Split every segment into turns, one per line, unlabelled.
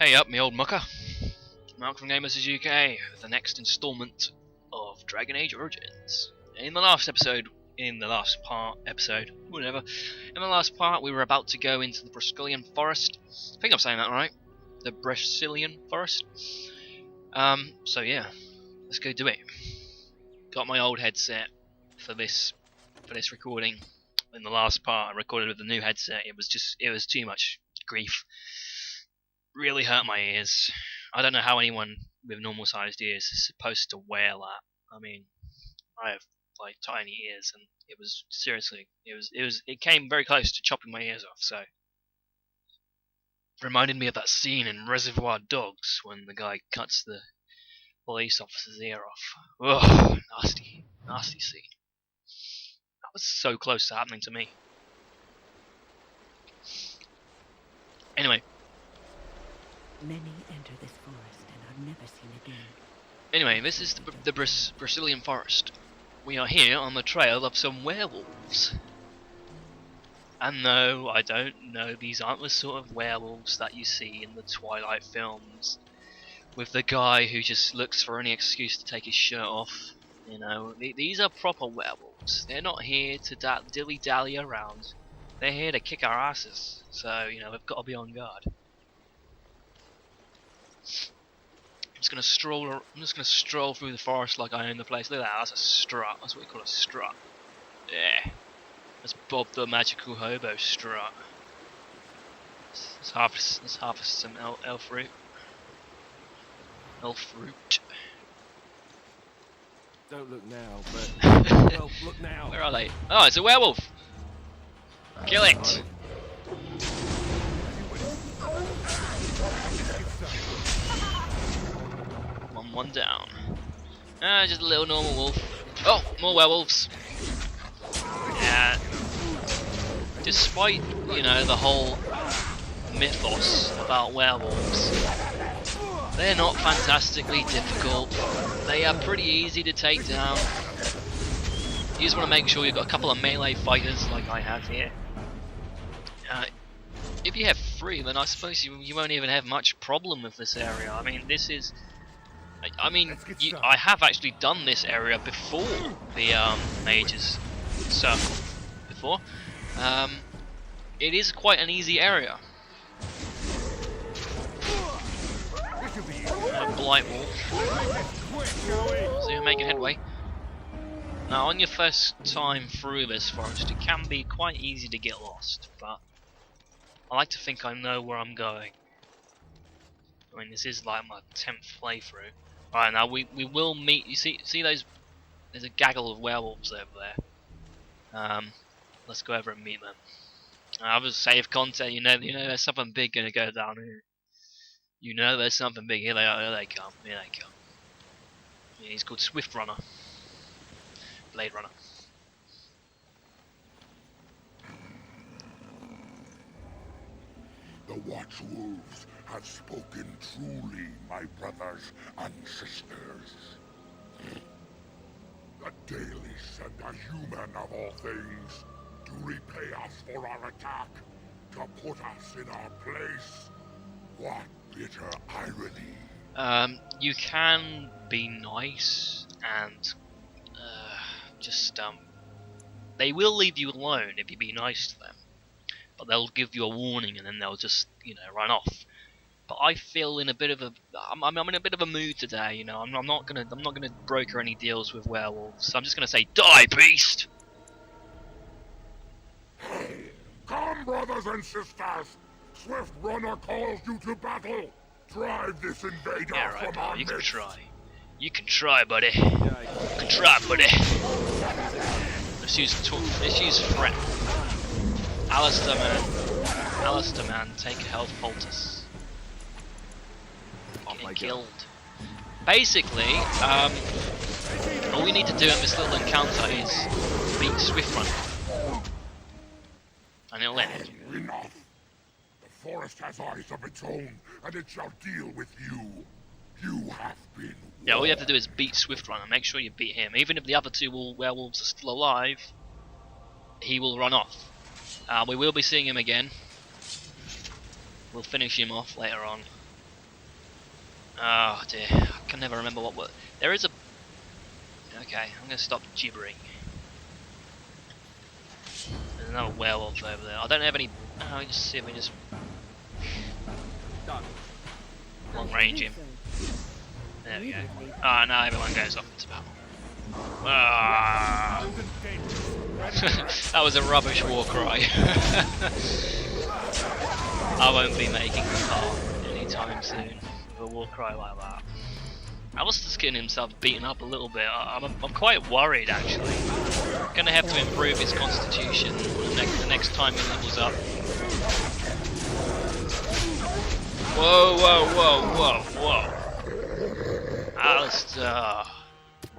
Hey up, me old mucker. Mark from GamebustersUK with the next installment of Dragon Age Origins. In the last part, we were about to go into the Briscillian Forest. I think I'm saying that right. The Briscillian Forest. So yeah, let's go do it. Got my old headset for this recording. In the last part, I recorded with the new headset. It was too much grief. Really hurt my ears. I don't know how anyone with normal sized ears is supposed to wear that. I mean, I have like tiny ears, and it was seriously, it came very close to chopping my ears off. So, reminded me of that scene in Reservoir Dogs when the guy cuts the police officer's ear off. Ugh, nasty scene. That was so close to happening to me. Anyway.
Many enter this forest and are never seen again.
Anyway, this is the Briscillian Forest. We are here on the trail of some werewolves. And no, I don't know, these aren't the sort of werewolves that you see in the Twilight films, with the guy who just looks for any excuse to take his shirt off. You know, these are proper werewolves. They're not here to dilly-dally around. They're here to kick our asses. So, you know, we've got to be on guard. I'm just gonna stroll through the forest like I own the place. Look at that, that's a strut. That's what we call a strut. Yeah. That's Bob the Magical Hobo strut. Let's harvest some elf fruit. Elf fruit.
Don't look now, but well, look now.
Where are they? Oh, it's a werewolf. Kill it. One down. Just a little normal wolf. Oh, more werewolves. Yeah. Despite, you know, the whole mythos about werewolves, they're not fantastically difficult. They are pretty easy to take down. You just want to make sure you've got a couple of melee fighters like I have here. If you have 3, then I suppose you won't even have much problem with this area. I mean, this is... I have actually done this area before the mages stuff. It is quite an easy area. Blight wolf. So you're making headway. Now, on your first time through this forest, it can be quite easy to get lost, but I like to think I know where I'm going. I mean, this is like my 10th playthrough. Alright, now we will meet. You see those? There's a gaggle of werewolves over there. Let's go over and meet them. Other save content. You know, there's something big gonna go down here. You know, there's something big. Here they are. Here they come. Here they come. Yeah, he's called Swift Runner. Blade Runner.
The Watchwolves have spoken truly, my brothers and sisters. The Dailies sent a human of all things to repay us for our attack, to put us in our place. What bitter irony.
You can be nice and they will leave you alone if you be nice to them. But they'll give you a warning and then they'll just, you know, run off. But I feel in a bit of a, I'm in a bit of a mood today. You know, I'm not gonna broker any deals with werewolves. So I'm just gonna say, die, beast!
Come, brothers and sisters! Swift Runner calls you to battle. Drive this invader from our
you
midst.
You can try, buddy. You can try, buddy. Let's use threat. Alistair, man, take a health poultice. Get killed. Basically, all we need to do in this little encounter is beat Swift Runner. And it'll end.
Enough. The forest has eyes of its own, and it shall deal with you. You have been.
Yeah, all you have to do is beat Swift Runner. Make sure you beat him. Even if the other 2 werewolves are still alive, he will run off. We will be seeing him again. We'll finish him off later on. Oh dear, I can never remember what word. There is a. Okay, I'm gonna stop gibbering. There's another werewolf over there. I don't have any. Oh, let me just see if we just
Done.
long range him. There we go. Ah, now everyone goes off into battle. Ah. That was a rubbish war cry. I won't be making the part anytime soon with a war cry like that. Alistair's getting himself beaten up a little bit. I'm quite worried actually. Gonna have to improve his constitution the next time he levels up. Whoa, whoa, whoa, whoa, whoa. Alistair.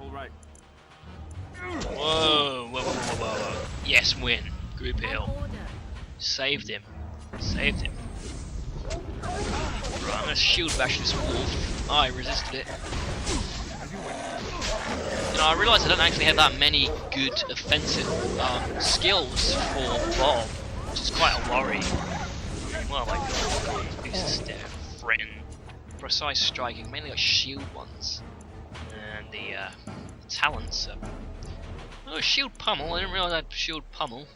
Alright.
Whoa, whoa, whoa, whoa, whoa. Yes, win. Group heal. Saved him. Saved him. Right, I'm gonna shield bash this wolf. I resisted it. You know, I realise I don't actually have that many good offensive skills for Bob, which is quite a worry. Well, like, boost step, threaten, precise striking, mainly got shield ones, and the talents. Oh, shield pummel. I didn't realise I had shield pummel.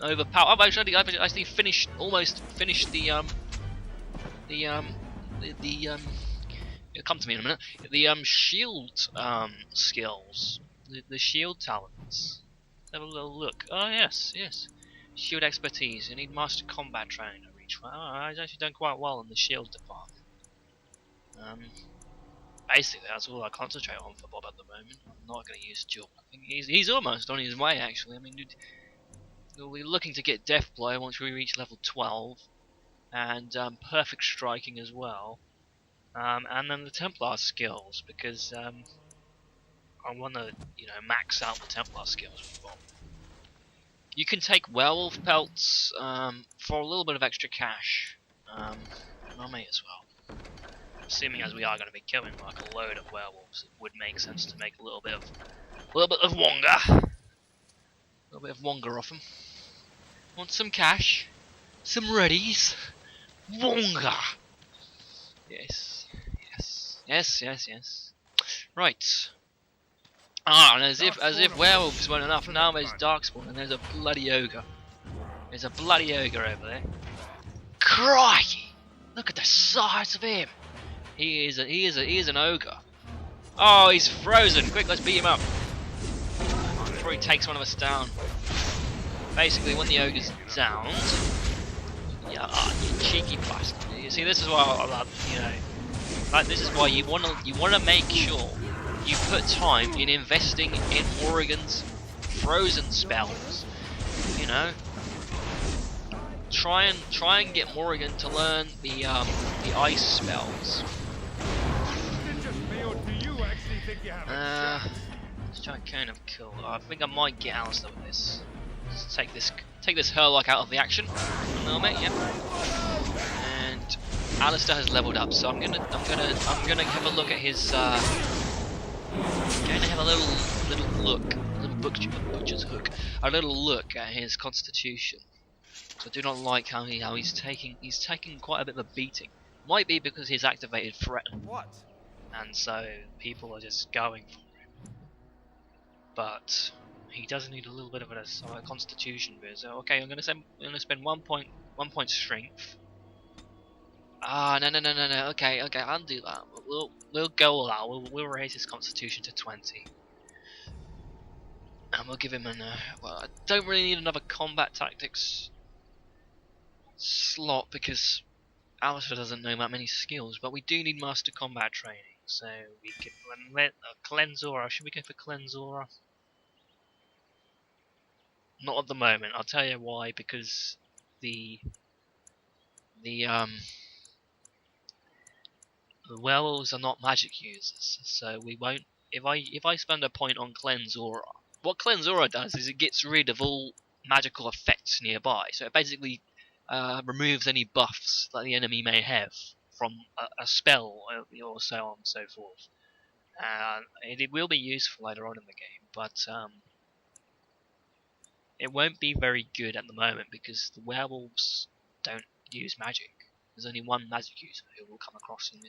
Overpower. I've actually finished, almost finished the it'll come to me in a minute. The shield skills, the shield talents. Let's have a little look. Oh yes, yes. Shield expertise. You need master combat training to reach. Well, I've actually done quite well in the shield department. Basically, that's all I concentrate on for Bob at the moment. I'm not going to use dual. I think he's almost on his way actually. I mean, we're looking to get Death Blow once we reach level 12, and perfect striking as well. And then the Templar skills, because I want to, you know, max out the Templar skills with Bob. You can take werewolf pelts for a little bit of extra cash. I may as well. Assuming as we are going to be killing like a load of werewolves, it would make sense to make a little bit of wonga. A little bit of wonga off them. Want some cash? Some readies? Wonga. Yes. Yes. Right. Ah, and as if werewolves weren't enough, now there's darkspawn and there's a bloody ogre. There's a bloody ogre over there. Crikey! Look at the size of him. He is an ogre. Oh, he's frozen. Quick, let's beat him up before he takes one of us down. Basically, when the ogre's downed, yeah, you cheeky bastard. You see, this is why I love, you know. Like, this is why you wanna make sure you put time in investing in Morrigan's frozen spells. You know, try and get Morrigan to learn the ice spells. Let's try kind of kill. I think I might get Alistair with this. Just take this Hurlock out of the action. A little bit, yep. And Alistair has leveled up, so I'm gonna have a look at his. Going to have a little look, a little butcher's hook, a little look at his constitution. So I do not like how he's taking quite a bit of a beating. Might be because he's activated threaten.
What?
And so people are just going for him. But he does need a little bit of a constitution boost. So okay, I'm gonna spend 1 point strength. Ah, no. Okay, I'll do that. We'll go all out. We'll raise his constitution to 20, and we'll give him well, I don't really need another combat tactics slot because Alistair doesn't know that many skills, but we do need master combat training. So we can let Cleanse Aura. Should we go for Cleanse Aura? Not at the moment. I'll tell you why. Because the werewolves are not magic users, so we won't. If I spend a point on Cleanse Aura, what Cleanse Aura does is it gets rid of all magical effects nearby. So it basically removes any buffs that the enemy may have from a spell or so on and so forth. It will be useful later on in the game, but it won't be very good at the moment because the werewolves don't use magic. There's only one magic user who will come across in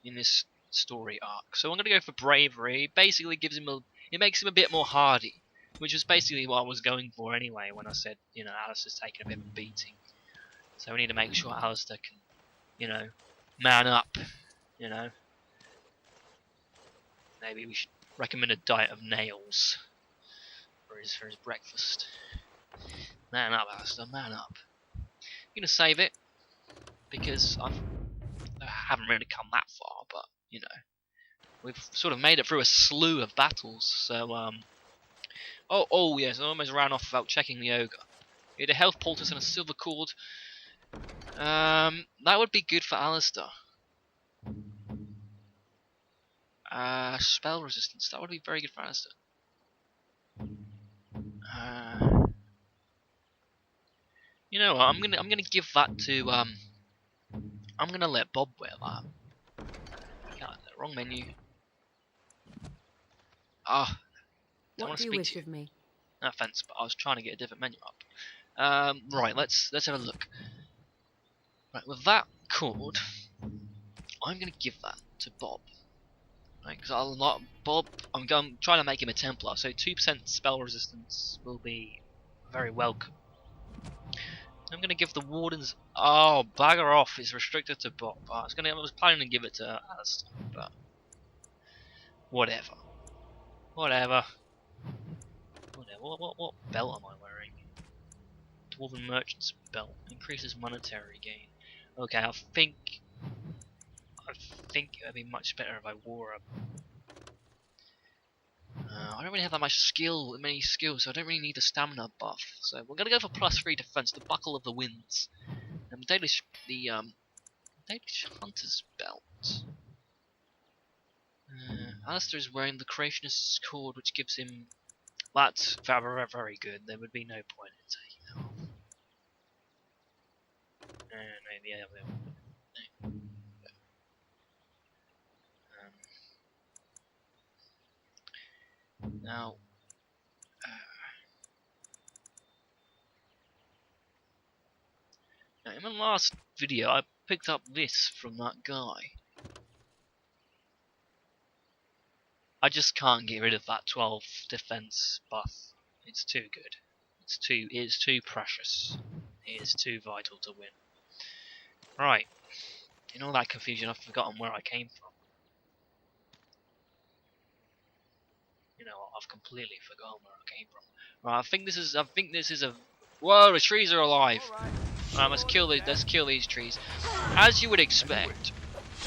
in this story arc. So I'm gonna go for bravery. Basically, it makes him a bit more hardy, which was basically what I was going for anyway when I said, you know, Alistair's taking a bit of a beating. So we need to make sure Alistair can, you know, man up. You know, maybe we should recommend a diet of nails for his breakfast. Man up, Alistair, man up. I'm gonna save it because I haven't really come that far, but you know, we've sort of made it through a slew of battles. So oh yes, I almost ran off without checking the ogre. He had a health poultice and a silver cord. That would be good for Alistair. Spell resistance. That would be very good for Alistair. You know what? I'm gonna give that to I'm gonna let Bob wear that. God, wrong menu. Ah, don't
What
want
do
to
you
speak
wish
to you.
of me?
No offense, but I was trying to get a different menu up. Right, let's have a look. Right, with that cord, I'm gonna give that to Bob. Right, because I'll not Bob. I'm trying to make him a Templar, so 2% spell resistance will be very welcome. I'm gonna give the Wardens. Oh, bugger off! It's restricted to Bob. I was planning to give it to Alistair, but whatever. Whatever. What belt am I wearing? Dwarven Merchant's belt increases monetary gain. Okay, I think it'd be much better if I wore a. I don't really have that much many skills, so I don't really need a stamina buff. So we're gonna go for +3 defense, the Buckle of the Winds, and Dalish Hunter's belt. Alistair is wearing the Creationist's cord, which gives him. That's very, very good. There would be no point in taking that off. Maybe I will. Now, in my last video, I picked up this from that guy. I just can't get rid of that 12 defense buff. It's too good. It is too precious. It is too vital to win. Right. In all that confusion, I've forgotten where I came from. You know, I've completely forgotten where I came from. Right, I think this is a. Whoa, the trees are alive. Right, let's kill these trees. As you would expect,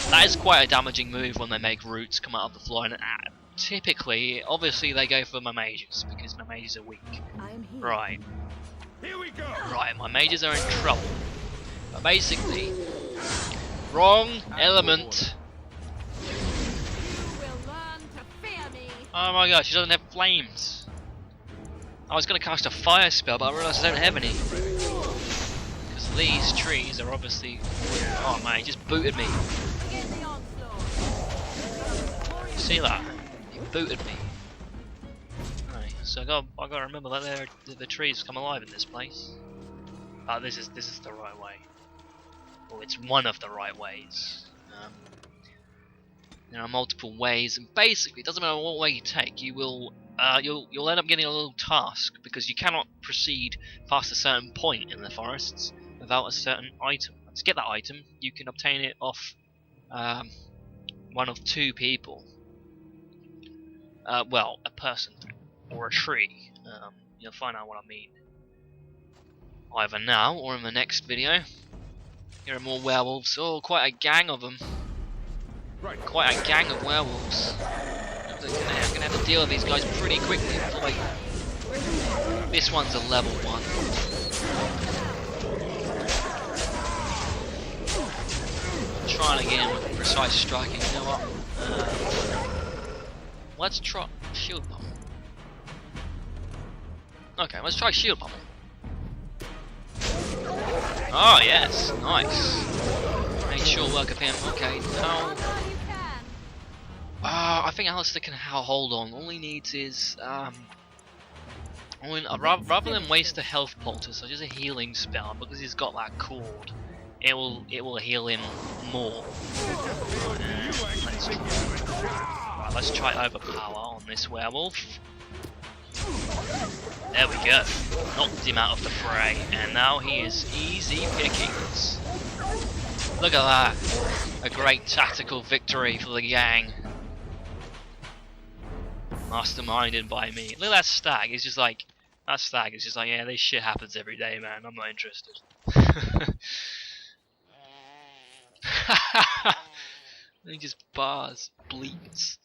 that is quite a damaging move when they make roots come out of the floor. And typically, obviously, they go for my mages because my mages are weak.
I am here.
Right.
Here we go.
Right, my mages are in trouble. But basically, wrong element.
You will learn to fear me.
Oh my gosh, she doesn't have flames. I was going to cast a fire spell, but I realised I don't have any. Because these trees are obviously. Oh man, he just booted me.
Begin the onslaught.
See that? He booted me. Right, so I got to remember that the trees come alive in this place. Oh, this is the right way. Well, it's one of the right ways. There are multiple ways, and basically, it doesn't matter what way you take. You'll end up getting a little task because you cannot proceed past a certain point in the forests without a certain item. And to get that item, you can obtain it off one of two people. Well, a person or a tree. You'll find out what I mean either now or in the next video. Here are more werewolves. Oh, quite a gang of them.
Right.
Quite a gang of werewolves. I'm gonna have to deal with these guys pretty quickly. This one's a level 1. Trying to get him with precise striking. You know what? Let's try shield bomb. Okay, let's try shield bomb. Oh yes, nice. Made short work of him. Okay, now. I think Alistair can hold on. All he needs is rather than waste a health poultice, so just a healing spell because he's got that cord. it will heal him more. Let's try overpower on this werewolf. There we go. Knocked him out of the fray, and now he is easy pickings. Look at that. A great tactical victory for the gang. Masterminded by me. Look at that stag. It's just like, that stag is just like, yeah, this shit happens every day, man. I'm not interested. He just bars, bleats.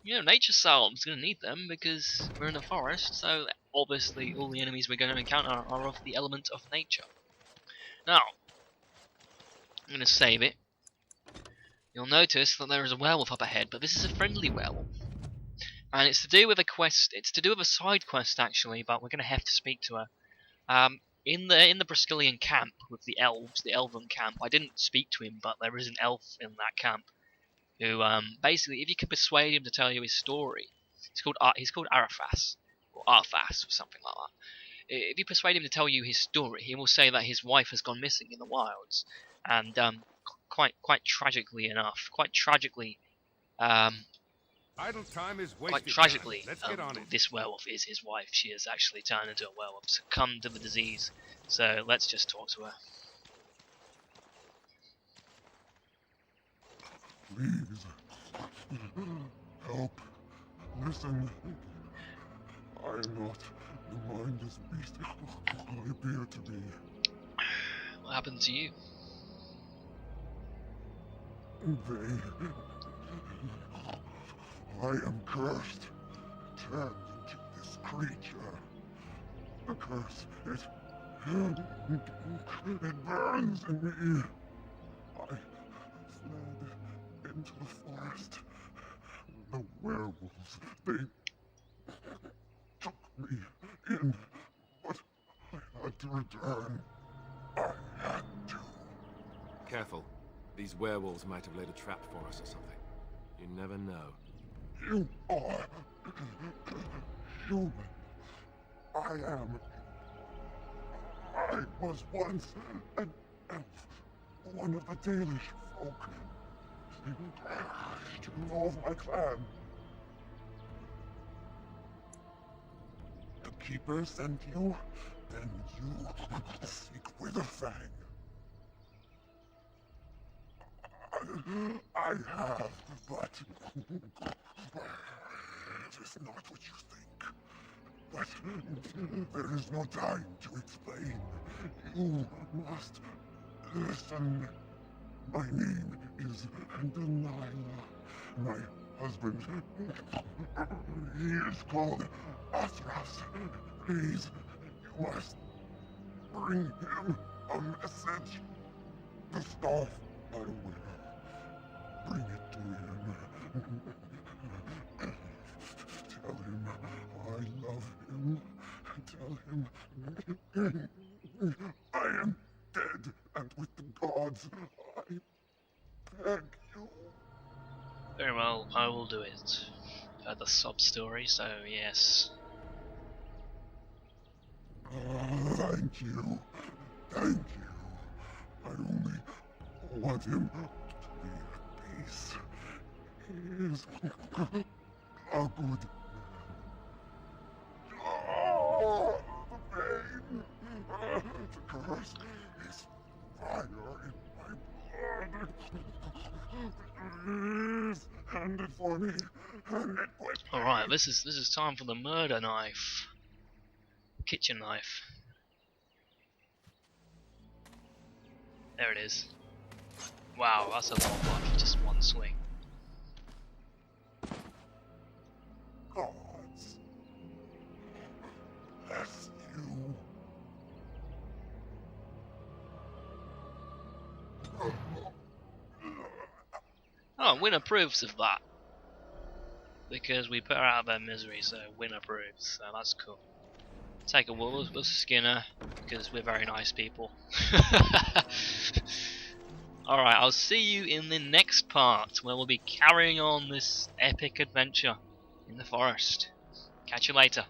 You know, nature salves, gonna need them because we're in the forest, so obviously all the enemies we're going to encounter are of the element of nature. Now, I'm gonna save it. You'll notice that there is a werewolf up ahead, but this is a friendly werewolf. And it's to do with a quest, it's to do with a side quest actually, but we're gonna have to speak to her. In the Briscillian camp with the elves, the elven camp, I didn't speak to him, but there is an elf in that camp who basically, if you can persuade him to tell you his story, he's called Arafas or Arthas or something like that. If you persuade him to tell you his story, he will say that his wife has gone missing in the wilds, and quite tragically enough,
Idle time is
quite
wasted.
tragically,
Let's get on it.
this werewolf is his wife. She has actually turned into a werewolf, succumbed to the disease. So let's just talk to her.
Please, help. Listen. I am not the mindless beast I appear to be.
What happened to you?
I am cursed, turned into this creature. The curse, it burns in me. I fled into the forest. The werewolves, they took me in, but I had to return. I had to.
Careful. These werewolves might have laid a trap for us or something. You never know.
You are human. I was once an elf, one of the Dalish folk. You involve my clan. The Keeper sent you, then you seek Witherfang. I have, but it is not what you think. But there is no time to explain. You must listen. My name is Delilah. My husband, he is called Athras. Please, you must bring him a message. The staff I will. Bring it to him. Tell him I love him. Tell him I am dead and with the gods. I beg you.
Very well, I will do it. I've heard the sob story, so yes.
Thank you. Thank you. I only want him to be at peace. He is a good man. Oh, the pain. The curse is fire in my blood. Please, hand it for me. Hand it quick.
Alright, this is time for the murder knife. Kitchen knife. There it is. Wow, that's a lot of blood for just one swing.
Gods. Bless you.
Oh, Win approves of that. Because we put her out of her misery, so Win approves, so that's cool. Take a we'll skin her, because we're very nice people. Alright, I'll see you in the next part, where we'll be carrying on this epic adventure in the forest. Catch you later.